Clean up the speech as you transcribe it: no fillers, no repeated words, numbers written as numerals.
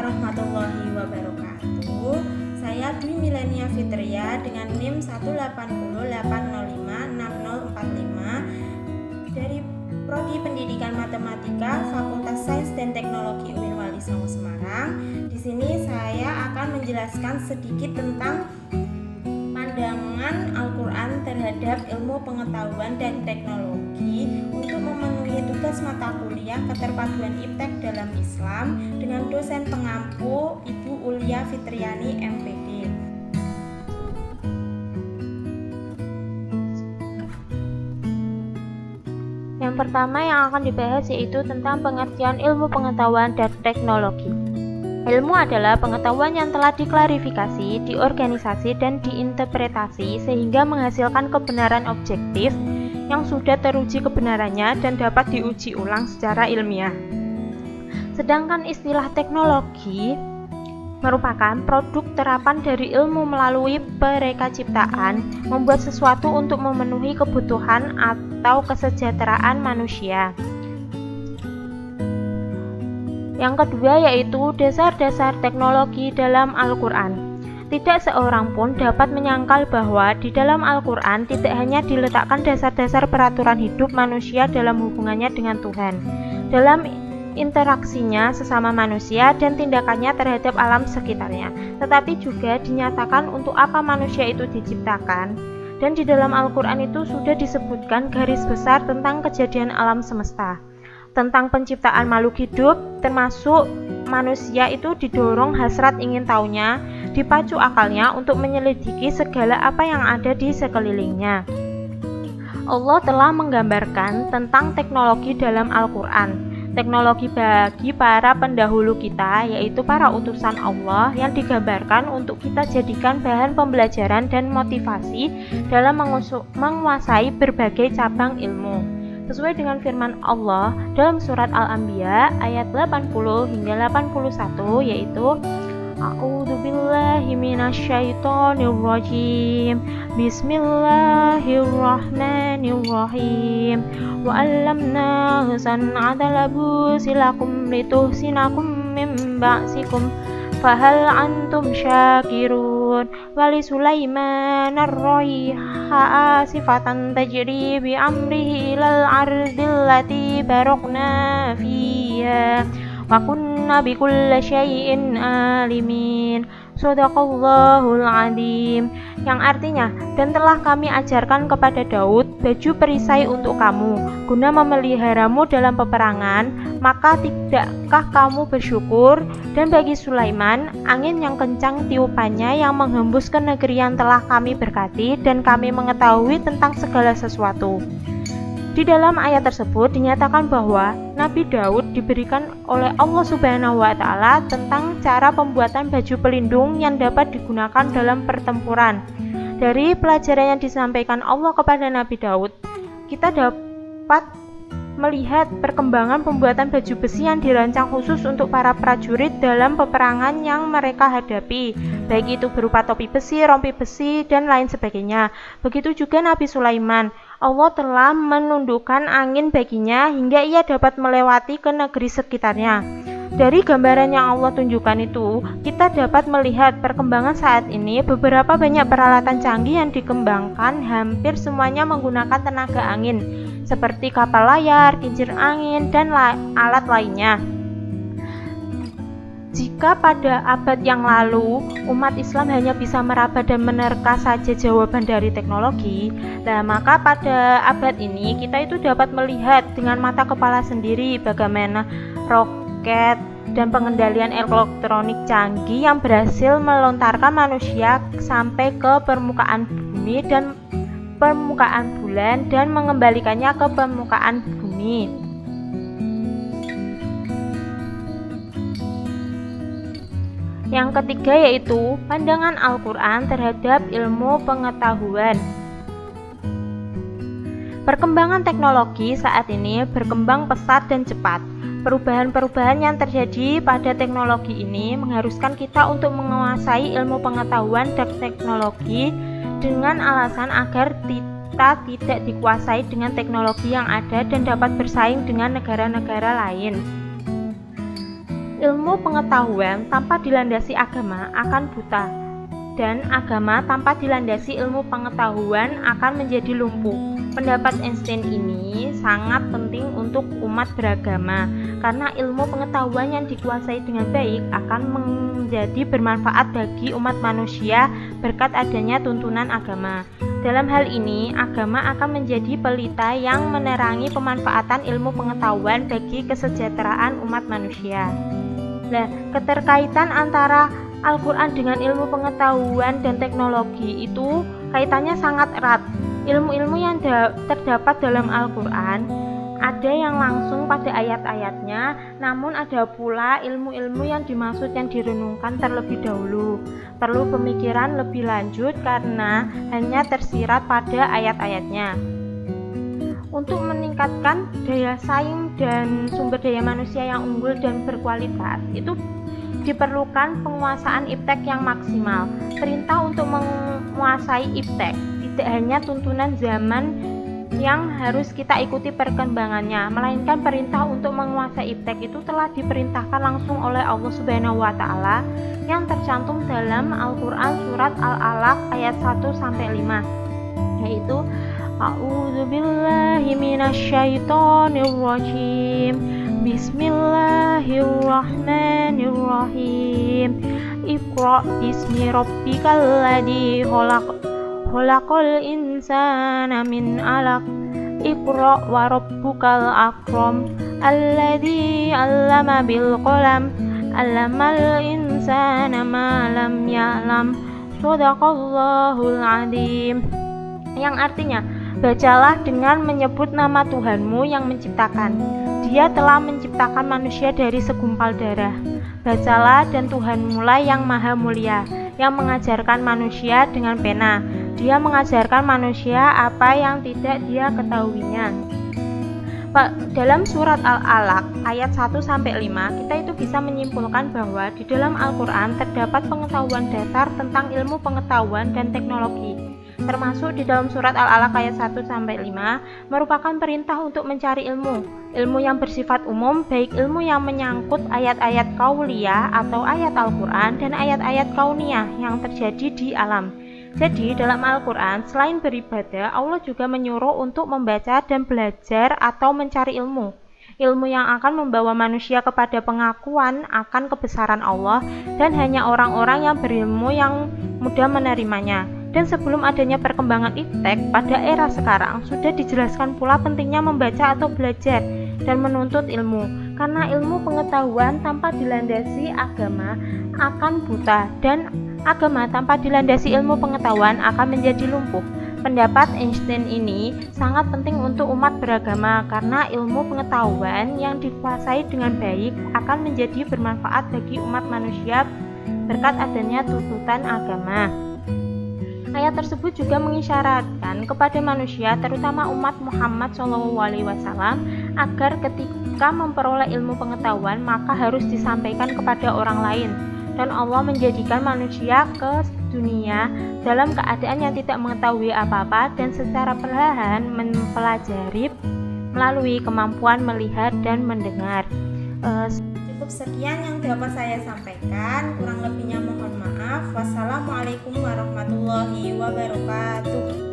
warahmatullahi wabarakatuh. Saya Dwi Milenia Fitria dengan NIM 180856045 dari Prodi Pendidikan Matematika Fakultas Sains dan Teknologi UIN Wali Songo Semarang. Di sini saya akan menjelaskan sedikit tentang pandangan Al-Quran terhadap ilmu pengetahuan dan teknologi untuk memenuhi tugas mata kuliah Keterpaduan Iptek dalam Islam dengan dosen pengampu Ibu Ulia Fitriani MPD. Yang pertama yang akan dibahas yaitu tentang pengertian ilmu pengetahuan dan teknologi. Ilmu adalah pengetahuan yang telah diklarifikasi, diorganisasi, dan diinterpretasi sehingga menghasilkan kebenaran objektif yang sudah teruji kebenarannya dan dapat diuji ulang secara ilmiah. Sedangkan istilah teknologi merupakan produk terapan dari ilmu melalui perekaciptaan, membuat sesuatu untuk memenuhi kebutuhan atau kesejahteraan manusia. Yang kedua yaitu dasar-dasar teknologi dalam Al-Quran. Tidak seorang pun dapat menyangkal bahwa di dalam Al-Quran tidak hanya diletakkan dasar-dasar peraturan hidup manusia dalam hubungannya dengan Tuhan, dalam interaksinya sesama manusia dan tindakannya terhadap alam sekitarnya, tetapi juga dinyatakan untuk apa manusia itu diciptakan. Dan di dalam Al-Quran itu sudah disebutkan garis besar tentang kejadian alam semesta, tentang penciptaan makhluk hidup, termasuk manusia itu didorong hasrat ingin tahunya, dipacu akalnya untuk menyelidiki segala apa yang ada di sekelilingnya. Allah telah menggambarkan tentang teknologi dalam Al-Quran. Teknologi bagi para pendahulu kita, yaitu para utusan Allah yang digambarkan untuk kita jadikan bahan pembelajaran dan motivasi dalam menguasai berbagai cabang ilmu. Sesuai dengan firman Allah dalam surat Al-Anbiya ayat 80 hingga 81 yaitu A'udzubillahi minasyaitonirrajim. Bismillahirrahmanirrahim. Wa 'allamnahu san'ata labusin lakum lituhsinakum min ba'sikum fahal antum syakirun. Wali Sulaiman ar-rayha sifatan tajri bi amrihi ilal ardil lati barakna fiha wa kunna bi kulli syai'in alimin. Shadaqallahul adzim. Yang artinya, dan telah kami ajarkan kepada Daud baju perisai untuk kamu guna memeliharamu dalam peperangan, maka tidakkah kamu bersyukur? Dan bagi Sulaiman angin yang kencang tiupannya yang menghembus ke negeri yang telah kami berkati, dan kami mengetahui tentang segala sesuatu. Di dalam ayat tersebut dinyatakan bahwa Nabi Daud diberikan oleh Allah Subhanahu wa Ta'ala tentang cara pembuatan baju pelindung yang dapat digunakan dalam pertempuran. Dari pelajaran yang disampaikan Allah kepada Nabi Daud, kita dapat melihat perkembangan pembuatan baju besi yang dirancang khusus untuk para prajurit dalam peperangan yang mereka hadapi, baik itu berupa topi besi, rompi besi, dan lain sebagainya. Begitu juga Nabi Sulaiman, Allah telah menundukkan angin baginya hingga ia dapat melewati ke negeri sekitarnya. Dari gambaran yang Allah tunjukkan itu, kita dapat melihat perkembangan saat ini. Beberapa banyak peralatan canggih yang dikembangkan, hampir semuanya menggunakan tenaga angin, seperti kapal layar, kincir angin, dan alat lainnya. Jika pada abad yang lalu umat Islam hanya bisa meraba dan menerka saja jawaban dari teknologi, maka pada abad ini kita itu dapat melihat dengan mata kepala sendiri bagaimana roket dan pengendalian elektronik canggih yang berhasil melontarkan manusia sampai ke permukaan bumi dan permukaan bulan dan mengembalikannya ke permukaan bumi. Yang ketiga yaitu pandangan Al-Quran terhadap ilmu pengetahuan. Perkembangan teknologi saat ini berkembang pesat dan cepat. Perubahan-perubahan yang terjadi pada teknologi ini mengharuskan kita untuk menguasai ilmu pengetahuan dan teknologi dengan alasan agar kita tidak dikuasai dengan teknologi yang ada dan dapat bersaing dengan negara-negara lain. Ilmu pengetahuan tanpa dilandasi agama akan buta, dan agama tanpa dilandasi ilmu pengetahuan akan menjadi lumpuh. Pendapat Einstein ini sangat penting untuk umat beragama, karena ilmu pengetahuan yang dikuasai dengan baik akan menjadi bermanfaat bagi umat manusia berkat adanya tuntunan agama. Dalam hal ini, agama akan menjadi pelita yang menerangi pemanfaatan ilmu pengetahuan bagi kesejahteraan umat manusia. Nah, keterkaitan antara Al-Quran dengan ilmu pengetahuan dan teknologi itu kaitannya sangat erat. Ilmu-ilmu yang terdapat dalam Al-Quran ada yang langsung pada ayat-ayatnya, namun ada pula ilmu-ilmu yang dimaksud yang direnungkan terlebih dahulu. Perlu pemikiran lebih lanjut karena hanya tersirat pada ayat-ayatnya. Untuk meningkatkan daya saing dan sumber daya manusia yang unggul dan berkualitas, itu diperlukan penguasaan iptek yang maksimal. Perintah untuk menguasai iptek tidak hanya tuntunan zaman yang harus kita ikuti perkembangannya, melainkan perintah untuk menguasai iptek itu telah diperintahkan langsung oleh Allah Subhanahu wa taala yang tercantum dalam Al-Qur'an surat Al-Alaq ayat 1-5, yaitu A'udzubillahi minasyaitonirrajim. Bismillahirrahmanirrahim. Iqra bismi rabbikal ladzi khalaqal insana min 'alaq. Iqra wa rabbukal akram alladzi 'allama bil qalam 'allamal insana ma lam ya'lam. Shadaqallahul 'adzim. Yang artinya, bacalah dengan menyebut nama Tuhanmu yang menciptakan. Dia telah menciptakan manusia dari segumpal darah. Bacalah, dan Tuhanmulah yang maha mulia, yang mengajarkan manusia dengan pena. Dia mengajarkan manusia apa yang tidak dia ketahuinya. Dalam surat Al-Alaq ayat 1-5, kita itu bisa menyimpulkan bahwa di dalam Al-Quran terdapat pengetahuan dasar tentang ilmu pengetahuan dan teknologi. Termasuk di dalam surat Al-Alaq ayat 1-5 merupakan perintah untuk mencari ilmu yang bersifat umum, baik ilmu yang menyangkut ayat-ayat kauliyah atau ayat Al-Quran dan ayat-ayat kauniyah yang terjadi di alam. Jadi dalam Al-Quran selain beribadah, Allah juga menyuruh untuk membaca dan belajar atau mencari ilmu yang akan membawa manusia kepada pengakuan akan kebesaran Allah, dan hanya orang-orang yang berilmu yang mudah menerimanya. Dan sebelum adanya perkembangan iptek pada era sekarang, sudah dijelaskan pula pentingnya membaca atau belajar dan menuntut ilmu, karena ilmu pengetahuan tanpa dilandasi agama akan buta, dan agama tanpa dilandasi ilmu pengetahuan akan menjadi lumpuh. Pendapat Einstein ini sangat penting untuk umat beragama, karena ilmu pengetahuan yang dikuasai dengan baik akan menjadi bermanfaat bagi umat manusia berkat adanya tuntutan agama. Ayat tersebut juga mengisyaratkan kepada manusia, terutama umat Muhammad SAW, agar ketika memperoleh ilmu pengetahuan maka harus disampaikan kepada orang lain, dan Allah menjadikan manusia ke dunia dalam keadaan yang tidak mengetahui apa-apa dan secara perlahan mempelajari melalui kemampuan melihat dan mendengar. Cukup sekian yang dapat saya sampaikan, kurang lebihnya mohon maaf. Wassalamualaikum warahmatullahi wabarakatuh.